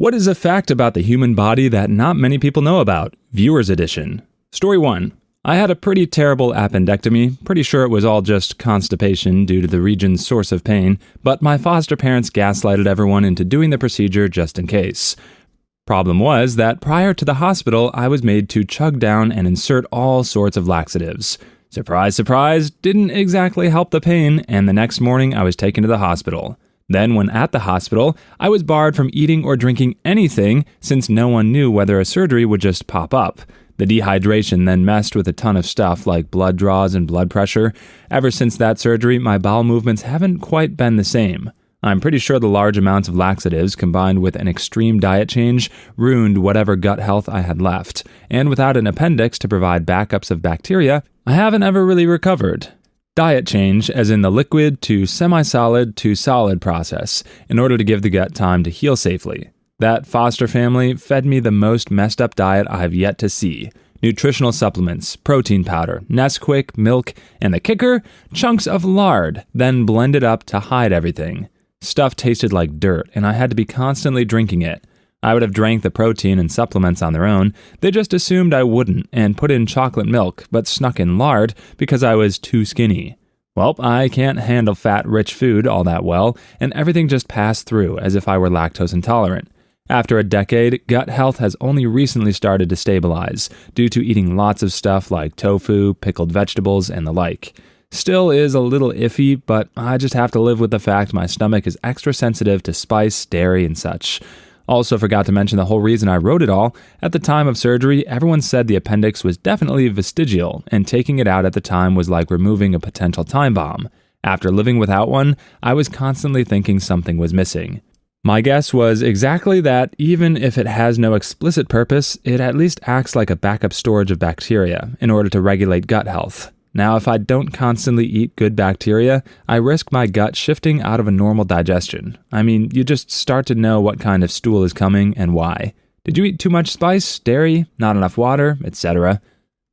What is a fact about the human body that not many people know about? Viewer's Edition. Story 1. I had a pretty terrible appendectomy. Pretty sure it was all just constipation due to the region's source of pain, but my foster parents gaslighted everyone into doing the procedure just in case. Problem was that prior to the hospital, I was made to chug down and insert all sorts of laxatives. Surprise, surprise, didn't exactly help the pain, and the next morning I was taken to the hospital. Then, when at the hospital, I was barred from eating or drinking anything since no one knew whether a surgery would just pop up. The dehydration then messed with a ton of stuff like blood draws and blood pressure. Ever since that surgery, my bowel movements haven't quite been the same. I'm pretty sure the large amounts of laxatives combined with an extreme diet change ruined whatever gut health I had left. And without an appendix to provide backups of bacteria, I haven't ever really recovered. Diet change, as in the liquid to semi-solid to solid process, in order to give the gut time to heal safely. That foster family fed me the most messed up diet I have yet to see. Nutritional supplements, protein powder, Nesquik, milk, and the kicker, chunks of lard, then blended up to hide everything. Stuff tasted like dirt, and I had to be constantly drinking it. I would have drank the protein and supplements on their own. They just assumed I wouldn't and put in chocolate milk, but snuck in lard because I was too skinny. Well, I can't handle fat-rich food all that well, and everything just passed through as if I were lactose intolerant. After a decade, gut health has only recently started to stabilize, due to eating lots of stuff like tofu, pickled vegetables, and the like. Still is a little iffy, but I just have to live with the fact my stomach is extra sensitive to spice, dairy, and such. Also forgot to mention the whole reason I wrote it all. At the time of surgery, everyone said the appendix was definitely vestigial, and taking it out at the time was like removing a potential time bomb. After living without one, I was constantly thinking something was missing. My guess was exactly that even if it has no explicit purpose, it at least acts like a backup storage of bacteria in order to regulate gut health. Now, if I don't constantly eat good bacteria, I risk my gut shifting out of a normal digestion. I mean, you just start to know what kind of stool is coming and why. Did you eat too much spice, dairy, not enough water, etc.?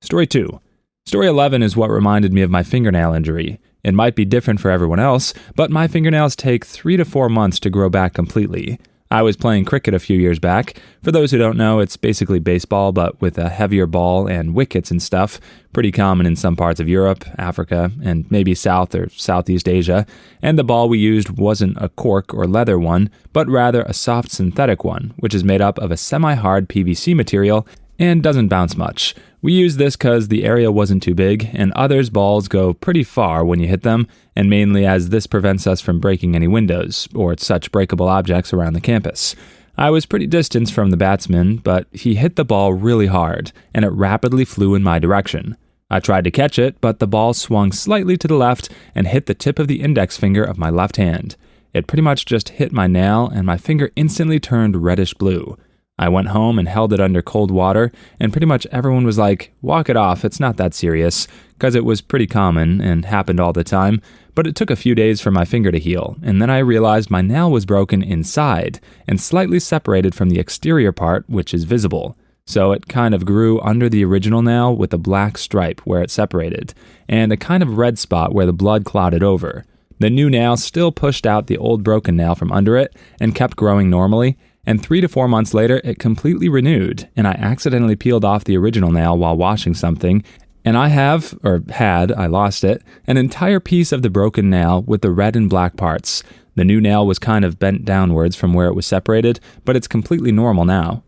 Story 2. Story 11 is what reminded me of my fingernail injury. It might be different for everyone else, but my fingernails take 3 to 4 months to grow back completely. I was playing cricket a few years back. For those who don't know, it's basically baseball, but with a heavier ball and wickets and stuff. Pretty common in some parts of Europe, Africa, and maybe South or Southeast Asia. And the ball we used wasn't a cork or leather one, but rather a soft synthetic one, which is made up of a semi-hard PVC material and doesn't bounce much. We used this because the area wasn't too big, and others' balls go pretty far when you hit them, and mainly as this prevents us from breaking any windows or such breakable objects around the campus. I was pretty distant from the batsman, but he hit the ball really hard, and it rapidly flew in my direction. I tried to catch it, but the ball swung slightly to the left and hit the tip of the index finger of my left hand. It pretty much just hit my nail, and my finger instantly turned reddish blue. I went home and held it under cold water, and pretty much everyone was like, "Walk it off, it's not that serious," because it was pretty common and happened all the time, but it took a few days for my finger to heal, and then I realized my nail was broken inside and slightly separated from the exterior part, which is visible. So it kind of grew under the original nail with a black stripe where it separated, and a kind of red spot where the blood clotted over. The new nail still pushed out the old broken nail from under it and kept growing normally, and 3 to 4 months later, it completely renewed, and I accidentally peeled off the original nail while washing something, and I lost it, an entire piece of the broken nail with the red and black parts. The new nail was kind of bent downwards from where it was separated, but it's completely normal now.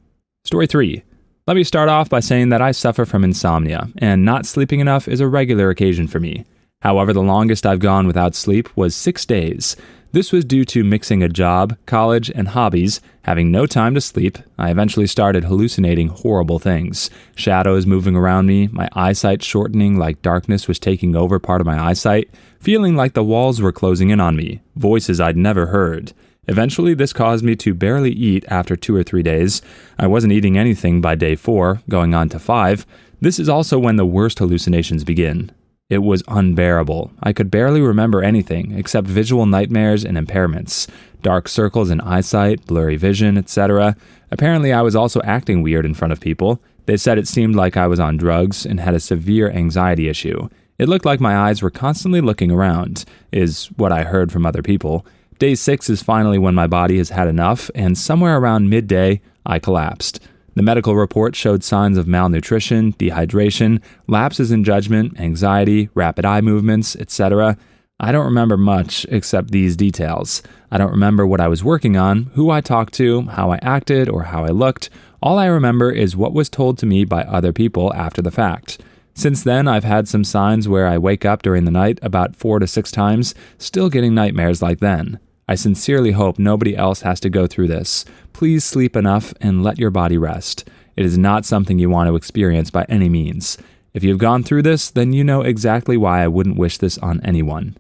Story 3. Let me start off by saying that I suffer from insomnia, and not sleeping enough is a regular occasion for me. However, the longest I've gone without sleep was 6 days. This was due to mixing a job, college, and hobbies. Having no time to sleep, I eventually started hallucinating horrible things. Shadows moving around me, my eyesight shortening like darkness was taking over part of my eyesight, feeling like the walls were closing in on me, voices I'd never heard. Eventually, this caused me to barely eat after 2 or 3 days. I wasn't eating anything by day 4, going on to 5. This is also when the worst hallucinations begin. It was unbearable. I could barely remember anything except visual nightmares and impairments, dark circles in eyesight, blurry vision, etc. Apparently, I was also acting weird in front of people. They said it seemed like I was on drugs and had a severe anxiety issue. It looked like my eyes were constantly looking around, is what I heard from other people. Day 6 is finally when my body has had enough, and somewhere around midday, I collapsed. The medical report showed signs of malnutrition, dehydration, lapses in judgment, anxiety, rapid eye movements, etc. I don't remember much except these details. I don't remember what I was working on, who I talked to, how I acted, or how I looked. All I remember is what was told to me by other people after the fact. Since then, I've had some signs where I wake up during the night about 4 to 6 times, still getting nightmares like then. I sincerely hope nobody else has to go through this. Please sleep enough and let your body rest. It is not something you want to experience by any means. If you've gone through this, then you know exactly why I wouldn't wish this on anyone.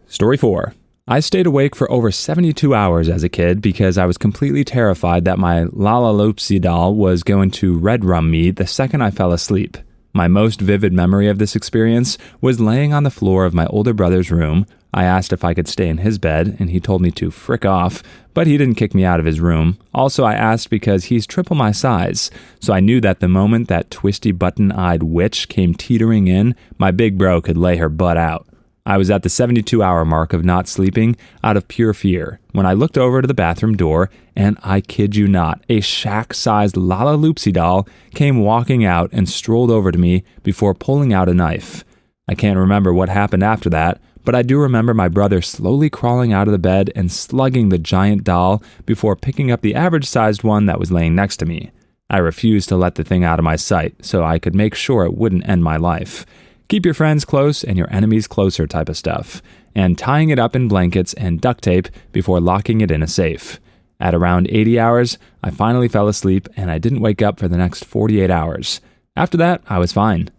Story 4. I stayed awake for over 72 hours as a kid because I was completely terrified that my hallucinations was going to red rum me the second I fell asleep. My most vivid memory of this experience was laying on the floor of my older brother's room. I asked if I could stay in his bed, and he told me to frick off, but he didn't kick me out of his room. Also, I asked because he's triple my size, so I knew that the moment that twisty button-eyed witch came teetering in, my big bro could lay her butt out. I was at the 72-hour mark of not sleeping out of pure fear when I looked over to the bathroom door, and I kid you not, a shack-sized hallucinations came walking out and strolled over to me before pulling out a knife. I can't remember what happened after that, but I do remember my brother slowly crawling out of the bed and slugging the giant doll before picking up the average-sized one that was laying next to me. I refused to let the thing out of my sight so I could make sure it wouldn't end my life. Keep your friends close and your enemies closer type of stuff, and tying it up in blankets and duct tape before locking it in a safe. At around 80 hours, I finally fell asleep and I didn't wake up for the next 48 hours. After that, I was fine.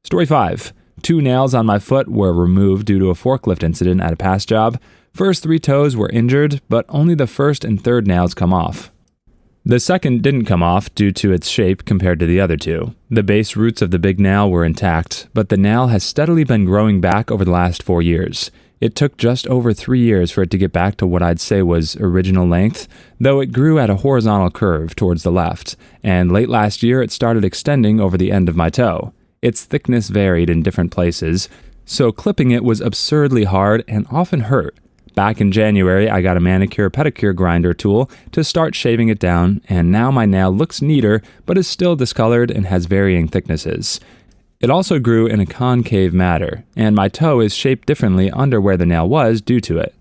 Story 5. 2 nails on my foot were removed due to a forklift incident at a past job. First 3 toes were injured, but only the first and third nails come off. The second didn't come off due to its shape compared to the other 2. The base roots of the big nail were intact, but the nail has steadily been growing back over the last 4 years. It took just over 3 years for it to get back to what I'd say was original length, though it grew at a horizontal curve towards the left, and late last year it started extending over the end of my toe. Its thickness varied in different places, so clipping it was absurdly hard and often hurt. Back in January, I got a manicure-pedicure grinder tool to start shaving it down, and now my nail looks neater, but is still discolored and has varying thicknesses. It also grew in a concave manner, and my toe is shaped differently under where the nail was due to it.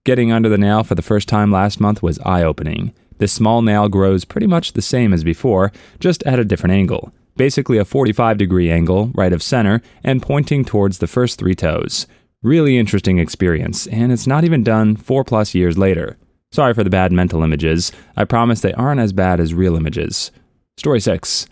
Getting under the nail for the first time last month was eye-opening. The small nail grows pretty much the same as before, just at a different angle. Basically a 45-degree angle, right of center, and pointing towards the first 3 toes. Really interesting experience, and it's not even done 4+ years later. Sorry for the bad mental images. I promise they aren't as bad as real images. Story 6.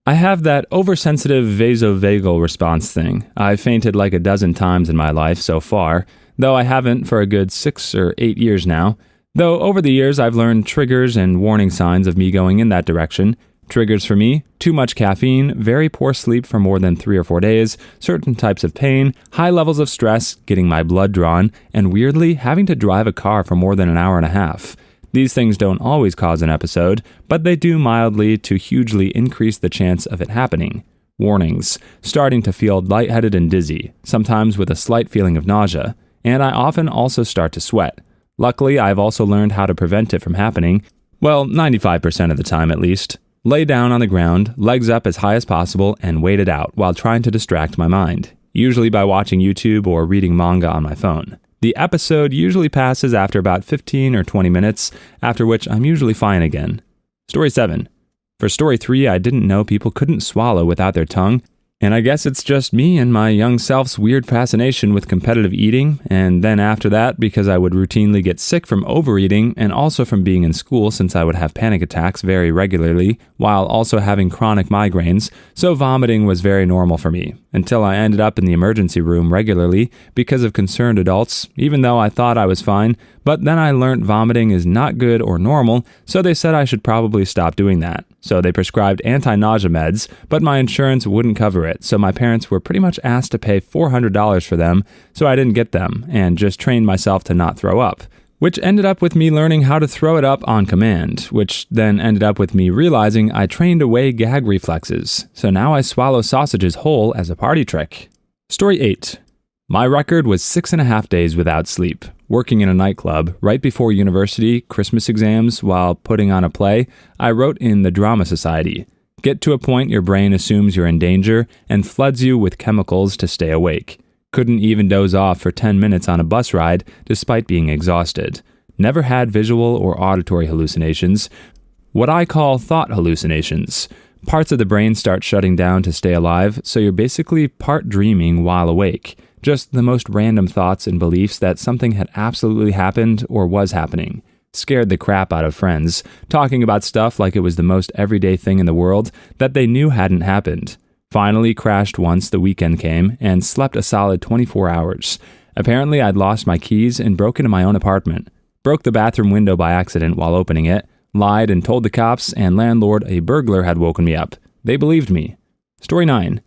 I have that oversensitive Vasovagal response thing. I've fainted like a dozen times in my life so far, though I haven't for a good 6 or 8 years now. Though over the years I've learned triggers and warning signs of me going in that direction. Triggers for me: too much caffeine, very poor sleep for more than 3 or 4 days, certain types of pain, high levels of stress, getting my blood drawn, and weirdly, having to drive a car for more than an hour and a half. These things don't always cause an episode, but they do mildly to hugely increase the chance of it happening. Warnings: starting to feel lightheaded and dizzy, sometimes with a slight feeling of nausea, and I often also start to sweat. Luckily, I've also learned how to prevent it from happening, well, 95% of the time at least. Lay down on the ground, legs up as high as possible, and wait it out while trying to distract my mind, usually by watching YouTube or reading manga on my phone. The episode usually passes after about 15 or 20 minutes, after which I'm usually fine again. Story 7. For story 3, I didn't know people couldn't swallow without their tongue, and I guess it's just me and my young self's weird fascination with competitive eating, and then after that, because I would routinely get sick from overeating and also from being in school since I would have panic attacks very regularly, while also having chronic migraines, so vomiting was very normal for me, until I ended up in the emergency room regularly because of concerned adults, even though I thought I was fine, but then I learned vomiting is not good or normal, so they said I should probably stop doing that. So they prescribed anti-nausea meds, but my insurance wouldn't cover it, so my parents were pretty much asked to pay $400 for them, so I didn't get them, and just trained myself to not throw up, which ended up with me learning how to throw it up on command, which then ended up with me realizing I trained away gag reflexes, so now I swallow sausages whole as a party trick. Story 8. My record was 6.5 days without sleep. Working in a nightclub, right before university, Christmas exams, while putting on a play, I wrote in the Drama Society. Get to a point your brain assumes you're in danger and floods you with chemicals to stay awake. Couldn't even doze off for 10 minutes on a bus ride despite being exhausted. Never had visual or auditory hallucinations. What I call thought hallucinations. Parts of the brain start shutting down to stay alive, so you're basically part dreaming while awake. Just the most random thoughts and beliefs that something had absolutely happened or was happening. Scared the crap out of friends, talking about stuff like it was the most everyday thing in the world that they knew hadn't happened. Finally crashed once the weekend came and slept a solid 24 hours. Apparently I'd lost my keys and broke into my own apartment. Broke the bathroom window by accident while opening it, lied and told the cops and landlord a burglar had woken me up. They believed me. Story 9.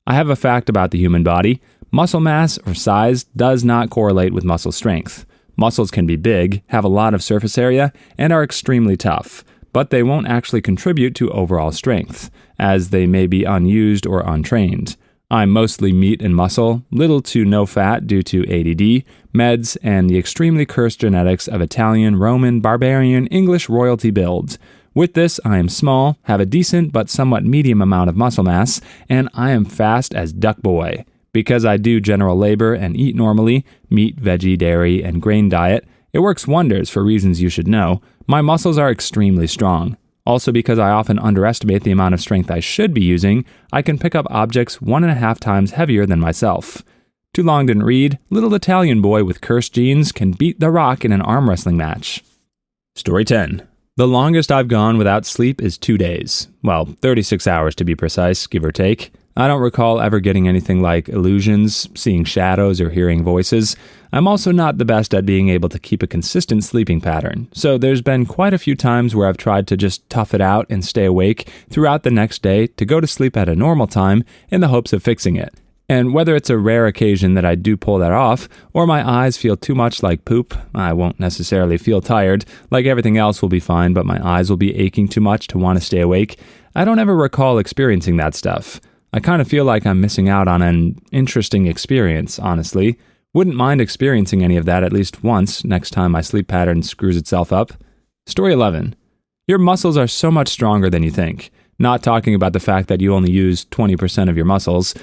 I have a fact about the human body. Muscle mass or size does not correlate with muscle strength. Muscles can be big, have a lot of surface area, and are extremely tough, but they won't actually contribute to overall strength, as they may be unused or untrained. I'm mostly meat and muscle, little to no fat due to ADD, meds, and the extremely cursed genetics of Italian, Roman, barbarian, English royalty build. With this, I am small, have a decent but somewhat medium amount of muscle mass, and I am fast as duck boy. Because I do general labor and eat normally, meat, veggie, dairy, and grain diet, it works wonders for reasons you should know. My muscles are extremely strong. Also because I often underestimate the amount of strength I should be using, I can pick up objects 1.5 times heavier than myself. Too long didn't read, little Italian boy with cursed genes can beat The Rock in an arm wrestling match. Story 10. The longest I've gone without sleep is 2 days. Well, 36 hours to be precise, give or take. I don't recall ever getting anything like illusions, seeing shadows, or hearing voices. I'm also not the best at being able to keep a consistent sleeping pattern, so there's been quite a few times where I've tried to just tough it out and stay awake throughout the next day to go to sleep at a normal time in the hopes of fixing it. And whether it's a rare occasion that I do pull that off, or my eyes feel too much like poop, I won't necessarily feel tired, like everything else will be fine, but my eyes will be aching too much to want to stay awake. I don't ever recall experiencing that stuff. I kind of feel like I'm missing out on an interesting experience, honestly. Wouldn't mind experiencing any of that at least once next time my sleep pattern screws itself up. Story 11. Your muscles are so much stronger than you think. Not talking about the fact that you only use 20% of your muscles.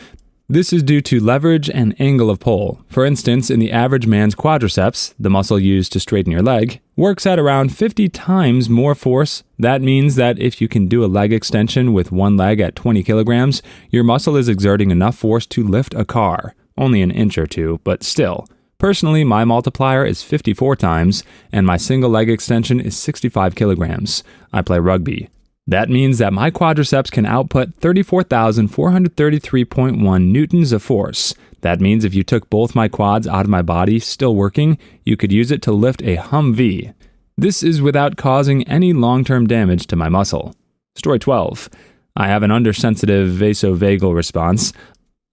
This is due to leverage and angle of pull. For instance, in the average man's quadriceps, the muscle used to straighten your leg, works at around 50 times more force. That means that if you can do a leg extension with one leg at 20 kilograms, your muscle is exerting enough force to lift a car. Only an inch or two, but still. Personally, my multiplier is 54 times, and my single leg extension is 65 kilograms. I play rugby. That means that my quadriceps can output 34,433.1 newtons of force. That means if you took both my quads out of my body, still working, you could use it to lift a Humvee. This is without causing any long-term damage to my muscle. Story 12. I have an undersensitive vasovagal response.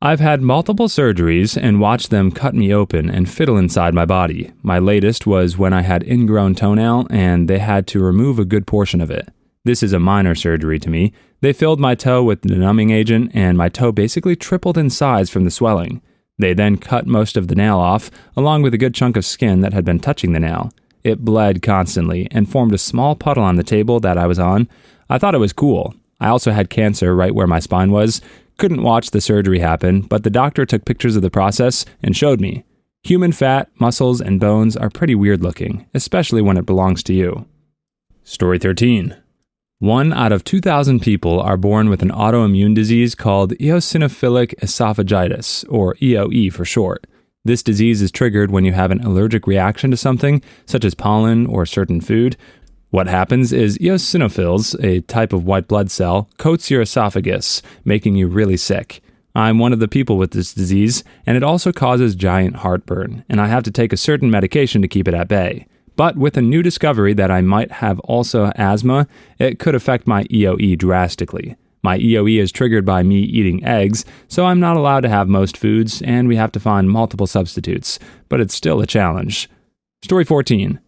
I've had multiple surgeries and watched them cut me open and fiddle inside my body. My latest was when I had ingrown toenail and they had to remove a good portion of it. This is a minor surgery to me. They filled my toe with the numbing agent and my toe basically tripled in size from the swelling. They then cut most of the nail off, along with a good chunk of skin that had been touching the nail. It bled constantly and formed a small puddle on the table that I was on. I thought it was cool. I also had cancer right where my spine was. Couldn't watch the surgery happen, but the doctor took pictures of the process and showed me. Human fat, muscles, and bones are pretty weird looking, especially when it belongs to you. Story 13. 1 out of 2,000 people are born with an autoimmune disease called eosinophilic esophagitis, or EOE for short. This disease is triggered when you have an allergic reaction to something, such as pollen or certain food. What happens is eosinophils, a type of white blood cell, coats your esophagus, making you really sick. I'm one of the people with this disease, and it also causes giant heartburn, and I have to take a certain medication to keep it at bay. But with a new discovery that I might have also asthma, it could affect my EOE drastically. My EOE is triggered by me eating eggs, so I'm not allowed to have most foods, and we have to find multiple substitutes, but it's still a challenge. Story 14.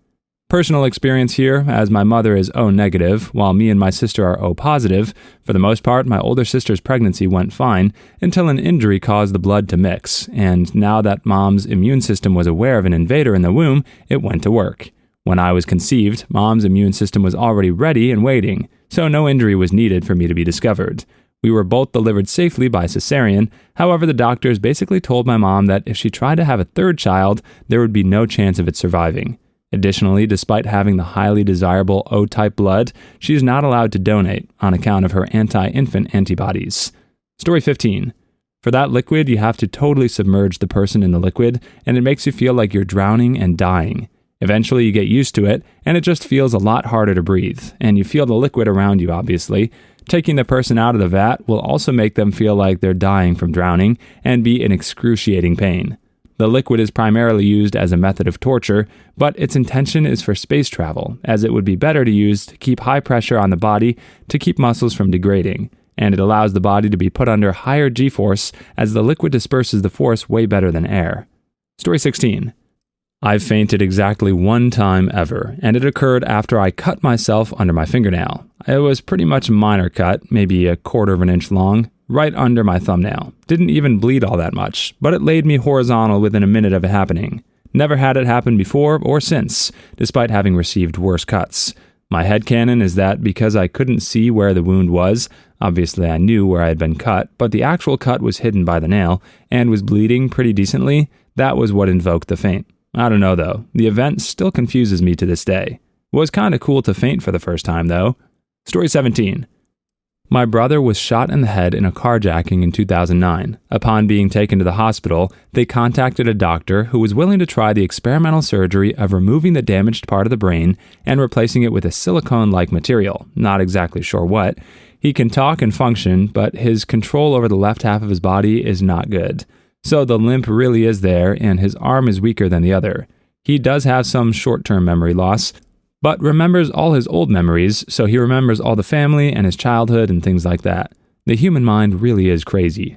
Personal experience here, as my mother is O negative, while me and my sister are O positive. For the most part, my older sister's pregnancy went fine until an injury caused the blood to mix, and now that mom's immune system was aware of an invader in the womb, it went to work. When I was conceived, mom's immune system was already ready and waiting, so no injury was needed for me to be discovered. We were both delivered safely by cesarean. However, the doctors basically told my mom that if she tried to have a third child, there would be no chance of it surviving. Additionally, despite having the highly desirable O-type blood, she is not allowed to donate on account of her anti-infant antibodies. Story 15. For that liquid, you have to totally submerge the person in the liquid, and it makes you feel like you're drowning and dying. Eventually, you get used to it, and it just feels a lot harder to breathe, and you feel the liquid around you, obviously. Taking the person out of the vat will also make them feel like they're dying from drowning and be in excruciating pain. The liquid is primarily used as a method of torture, but its intention is for space travel, as it would be better to use to keep high pressure on the body to keep muscles from degrading, and it allows the body to be put under higher G-force as the liquid disperses the force way better than air. Story 16. I've fainted exactly one time ever, and it occurred after I cut myself under my fingernail. It was pretty much a minor cut, maybe a quarter of an inch long, right under my thumbnail. Didn't even bleed all that much, but it laid me horizontal within a minute of it happening. Never had it happen before or since, despite having received worse cuts. My headcanon is that because I couldn't see where the wound was, obviously I knew where I had been cut, but the actual cut was hidden by the nail and was bleeding pretty decently, that was what invoked the faint. I don't know though, the event still confuses me to this day. It was kinda cool to faint for the first time though. Story 17. My brother was shot in the head in a carjacking in 2009. Upon being taken to the hospital, they contacted a doctor who was willing to try the experimental surgery of removing the damaged part of the brain and replacing it with a silicone-like material, not exactly sure what. He can talk and function, but his control over the left half of his body is not good. So the limp really is there, and his arm is weaker than the other. He does have some short-term memory loss, but remembers all his old memories, so he remembers all the family and his childhood and things like that. The human mind really is crazy.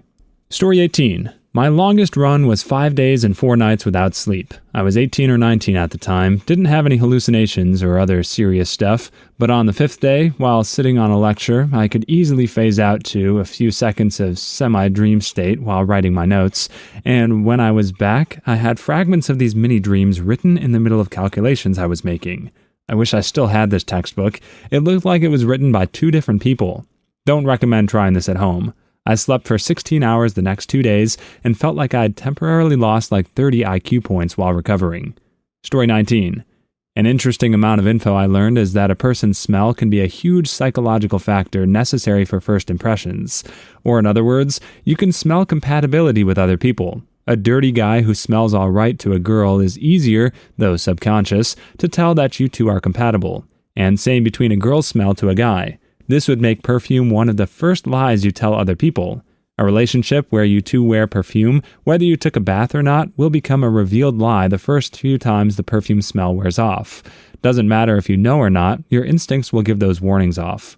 Story 18. My longest run was 5 days and 4 nights without sleep. I was 18 or 19 at the time, didn't have any hallucinations or other serious stuff, but on the 5th day, while sitting on a lecture, I could easily phase out to a few seconds of semi-dream state while writing my notes, and when I was back, I had fragments of these mini-dreams written in the middle of calculations I was making. I wish I still had this textbook. It looked like it was written by 2 different people. Don't recommend trying this at home. I slept for 16 hours the next 2 days and felt like I'd temporarily lost like 30 IQ points while recovering. Story 19. An interesting amount of info I learned is that a person's smell can be a huge psychological factor necessary for first impressions. Or in other words, you can smell compatibility with other people. A dirty guy who smells all right to a girl is easier, though subconscious, to tell that you two are compatible. And same between a girl's smell to a guy. This would make perfume one of the first lies you tell other people. A relationship where you two wear perfume, whether you took a bath or not, will become a revealed lie the first few times the perfume smell wears off. Doesn't matter if you know or not, your instincts will give those warnings off.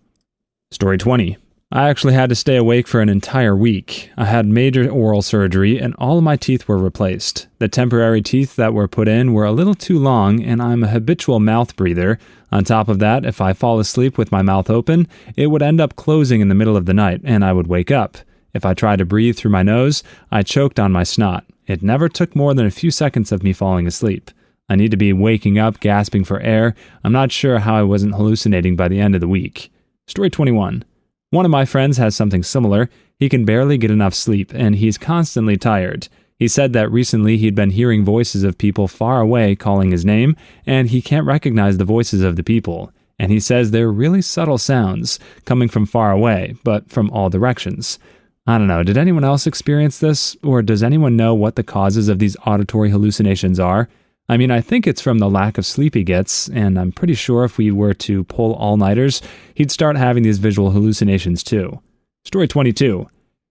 Story 20. I actually had to stay awake for an entire week. I had major oral surgery and all of my teeth were replaced. The temporary teeth that were put in were a little too long and I'm a habitual mouth breather. On top of that, if I fall asleep with my mouth open, it would end up closing in the middle of the night and I would wake up. If I tried to breathe through my nose, I choked on my snot. It never took more than a few seconds of me falling asleep. I need to be waking up, gasping for air. I'm not sure how I wasn't hallucinating by the end of the week. Story 21. One of my friends has something similar. He can barely get enough sleep, and he's constantly tired. He said that recently he'd been hearing voices of people far away calling his name, and he can't recognize the voices of the people. And he says they're really subtle sounds, coming from far away, but from all directions. I don't know, did anyone else experience this, or does anyone know what the causes of these auditory hallucinations are? I mean, I think it's from the lack of sleep he gets, and I'm pretty sure if we were to pull all-nighters, he'd start having these visual hallucinations too. Story 22.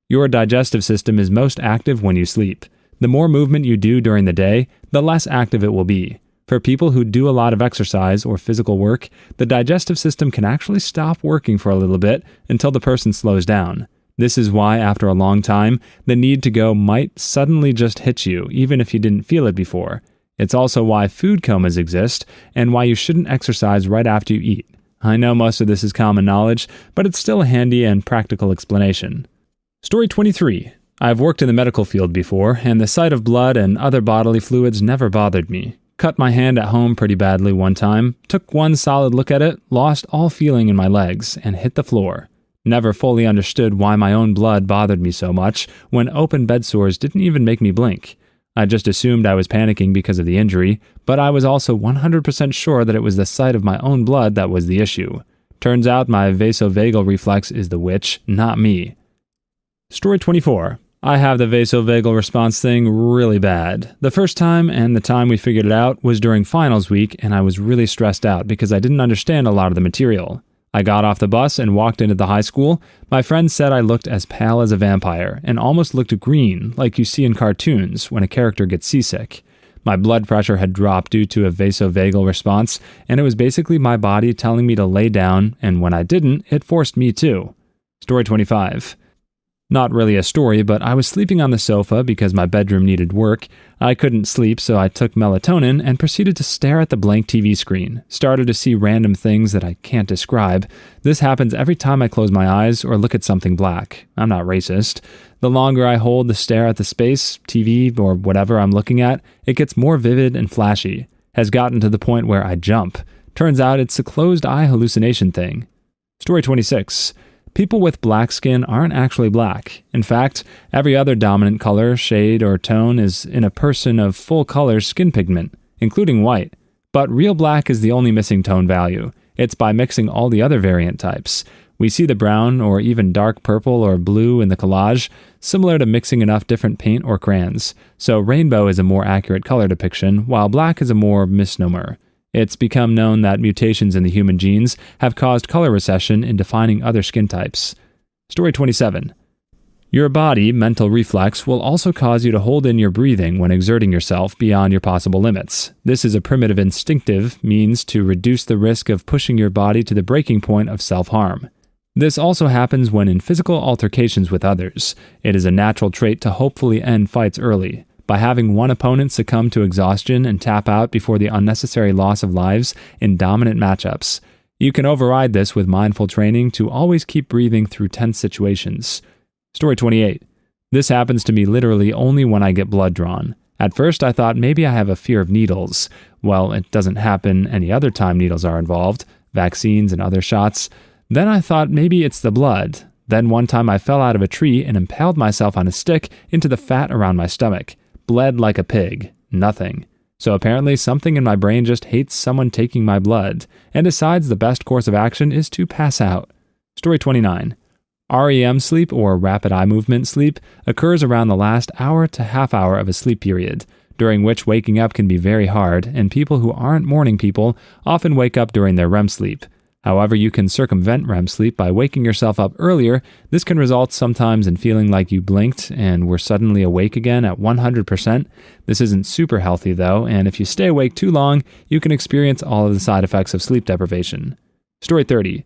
Your digestive system is most active when you sleep. The more movement you do during the day, the less active it will be. For people who do a lot of exercise or physical work, the digestive system can actually stop working for a little bit until the person slows down. This is why, after a long time, the need to go might suddenly just hit you, even if you didn't feel it before. It's also why food comas exist and why you shouldn't exercise right after you eat. I know most of this is common knowledge, but it's still a handy and practical explanation. Story 23. I've worked in the medical field before, and the sight of blood and other bodily fluids never bothered me. Cut my hand at home pretty badly one time, took one solid look at it, lost all feeling in my legs, and hit the floor. Never fully understood why my own blood bothered me so much when open bed sores didn't even make me blink. I just assumed I was panicking because of the injury, but I was also 100% sure that it was the sight of my own blood that was the issue. Turns out my vasovagal reflex is the witch, not me. Story 24. I have the vasovagal response thing really bad. The first time and the time we figured it out was during finals week, and I was really stressed out because I didn't understand a lot of the material. I got off the bus and walked into the high school. My friend said I looked as pale as a vampire and almost looked green, like you see in cartoons when a character gets seasick. My blood pressure had dropped due to a vasovagal response, and it was basically my body telling me to lay down, and when I didn't, it forced me to. Story 25. Not really a story, but I was sleeping on the sofa because my bedroom needed work. I couldn't sleep, so I took melatonin and proceeded to stare at the blank TV screen. Started to see random things that I can't describe. This happens every time I close my eyes or look at something black. I'm not racist. The longer I hold the stare at the space, TV, or whatever I'm looking at, it gets more vivid and flashy. Has gotten to the point where I jump. Turns out it's a closed eye hallucination thing. Story 26. People with black skin aren't actually black. In fact, every other dominant color, shade, or tone is in a person of full color skin pigment, including white. But real black is the only missing tone value. It's by mixing all the other variant types. We see the brown or even dark purple or blue in the collage, similar to mixing enough different paint or crayons. So rainbow is a more accurate color depiction, while black is a more misnomer. It's become known that mutations in the human genes have caused color recession in defining other skin types. Story 27. Your body mental reflex will also cause you to hold in your breathing when exerting yourself beyond your possible limits. This is a primitive instinctive means to reduce the risk of pushing your body to the breaking point of self-harm. This also happens when in physical altercations with others. It is a natural trait to hopefully end fights early. By having one opponent succumb to exhaustion and tap out before the unnecessary loss of lives in dominant matchups. You can override this with mindful training to always keep breathing through tense situations. Story 28. This happens to me literally only when I get blood drawn. At first I thought maybe I have a fear of needles. Well, it doesn't happen any other time needles are involved, vaccines and other shots. Then I thought maybe it's the blood. Then one time I fell out of a tree and impaled myself on a stick into the fat around my stomach. Bled like a pig. Nothing. So apparently something in my brain just hates someone taking my blood, and decides the best course of action is to pass out. Story 29. REM sleep, or rapid eye movement sleep, occurs around the last hour to half hour of a sleep period, during which waking up can be very hard, and people who aren't morning people often wake up during their REM sleep. However, you can circumvent REM sleep by waking yourself up earlier. This can result sometimes in feeling like you blinked and were suddenly awake again at 100%. This isn't super healthy though, and if you stay awake too long, you can experience all of the side effects of sleep deprivation. Story 30.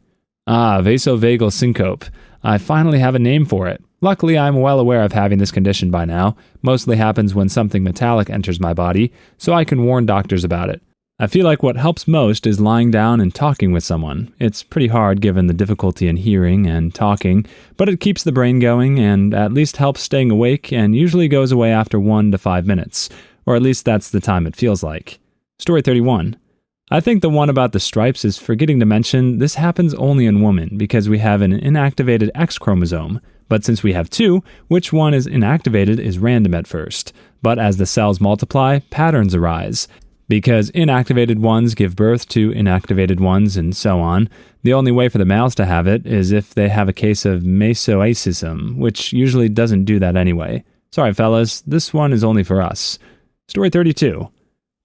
Vasovagal syncope. I finally have a name for it. Luckily, I'm well aware of having this condition by now. Mostly happens when something metallic enters my body, so I can warn doctors about it. I feel like what helps most is lying down and talking with someone. It's pretty hard given the difficulty in hearing and talking, but it keeps the brain going and at least helps staying awake and usually goes away after 1 to 5 minutes, or at least that's the time it feels like. Story 31. I think the one about the stripes is forgetting to mention this happens only in women because we have an inactivated X chromosome, but since we have 2, which one is inactivated is random at first, but as the cells multiply, patterns arise. Because inactivated ones give birth to inactivated ones and so on. The only way for the males to have it is if they have a case of mesoacism, which usually doesn't do that anyway. Sorry fellas, this one is only for us. Story 32.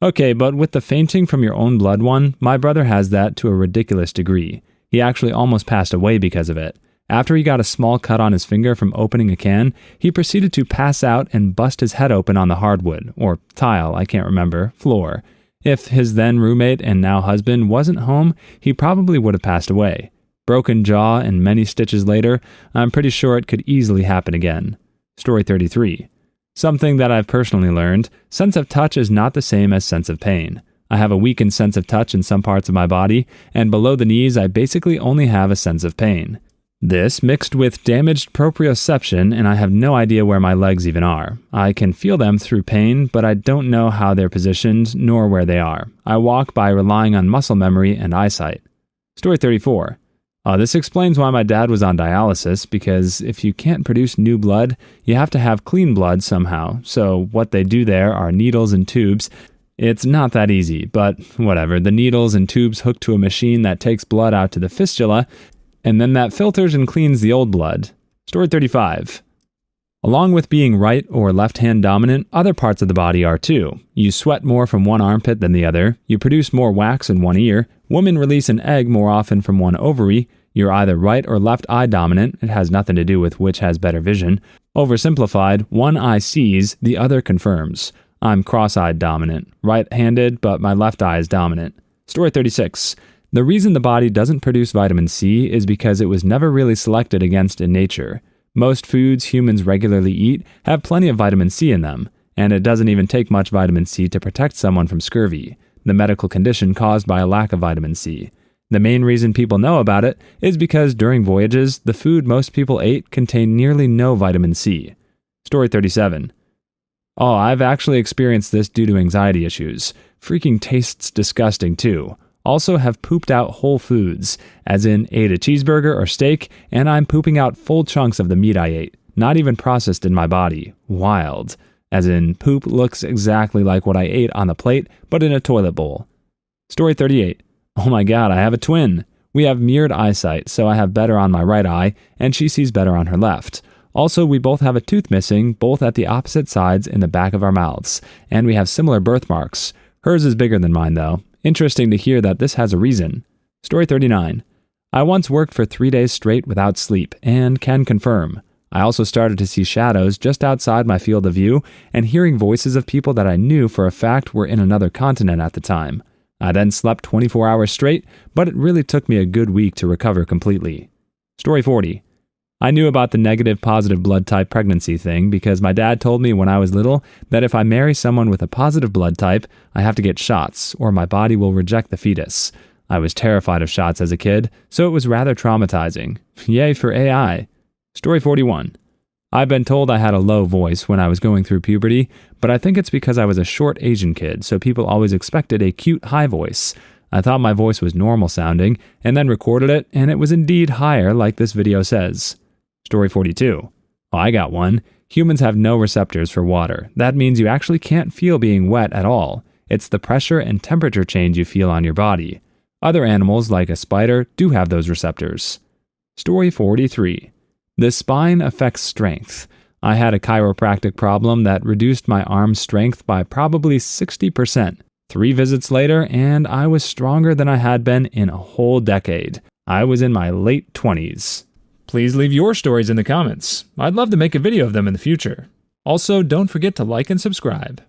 Okay, but with the fainting from your own blood one, my brother has that to a ridiculous degree. He actually almost passed away because of it. After he got a small cut on his finger from opening a can, he proceeded to pass out and bust his head open on the hardwood, or tile, I can't remember, floor. If his then roommate and now husband wasn't home, he probably would have passed away. Broken jaw and many stitches later, I'm pretty sure it could easily happen again. Story 33. Something that I've personally learned, sense of touch is not the same as sense of pain. I have a weakened sense of touch in some parts of my body, and below the knees I basically only have a sense of pain. This mixed with damaged proprioception, and I have no idea where my legs even are. I can feel them through pain, but I don't know how they're positioned nor where they are. I walk by relying on muscle memory and eyesight. Story 34. This explains why my dad was on dialysis, because if you can't produce new blood, you have to have clean blood somehow. So what they do there are needles and tubes. It's not that easy, but whatever. The needles and tubes hook to a machine that takes blood out to the fistula, and then that filters and cleans the old blood. Story 35. Along with being right or left-hand dominant, other parts of the body are too. You sweat more from one armpit than the other. You produce more wax in one ear. Women release an egg more often from one ovary. You're either right or left eye dominant. It has nothing to do with which has better vision. Oversimplified, one eye sees, the other confirms. I'm cross-eyed dominant. Right-handed, but my left eye is dominant. Story 36. The reason the body doesn't produce vitamin C is because it was never really selected against in nature. Most foods humans regularly eat have plenty of vitamin C in them, and it doesn't even take much vitamin C to protect someone from scurvy, the medical condition caused by a lack of vitamin C. The main reason people know about it is because during voyages, the food most people ate contained nearly no vitamin C. Story 37. I've actually experienced this due to anxiety issues. Freaking tastes disgusting too. Also have pooped out whole foods, as in ate a cheeseburger or steak, and I'm pooping out full chunks of the meat I ate, not even processed in my body. Wild. As in, poop looks exactly like what I ate on the plate, but in a toilet bowl. Story 38. Oh my god, I have a twin. We have mirrored eyesight, so I have better on my right eye, and she sees better on her left. Also, we both have a tooth missing, both at the opposite sides in the back of our mouths, and we have similar birthmarks. Hers is bigger than mine, though. Interesting to hear that this has a reason. Story 39. I once worked for 3 days straight without sleep, and can confirm. I also started to see shadows just outside my field of view, and hearing voices of people that I knew for a fact were in another continent at the time. I then slept 24 hours straight, but it really took me a good week to recover completely. Story 40. I knew about the negative-positive blood type pregnancy thing because my dad told me when I was little that if I marry someone with a positive blood type, I have to get shots or my body will reject the fetus. I was terrified of shots as a kid, so it was rather traumatizing. Yay for AI. Story 41. I've been told I had a low voice when I was going through puberty, but I think it's because I was a short Asian kid, so people always expected a cute high voice. I thought my voice was normal sounding, and then recorded it, and it was indeed higher like this video says. Story 42. I got one. Humans have no receptors for water. That means you actually can't feel being wet at all. It's the pressure and temperature change you feel on your body. Other animals, like a spider, do have those receptors. Story 43. The spine affects strength. I had a chiropractic problem that reduced my arm strength by probably 60%. 3 visits later, and I was stronger than I had been in a whole decade. I was in my late 20s. Please leave your stories in the comments. I'd love to make a video of them in the future. Also, don't forget to like and subscribe.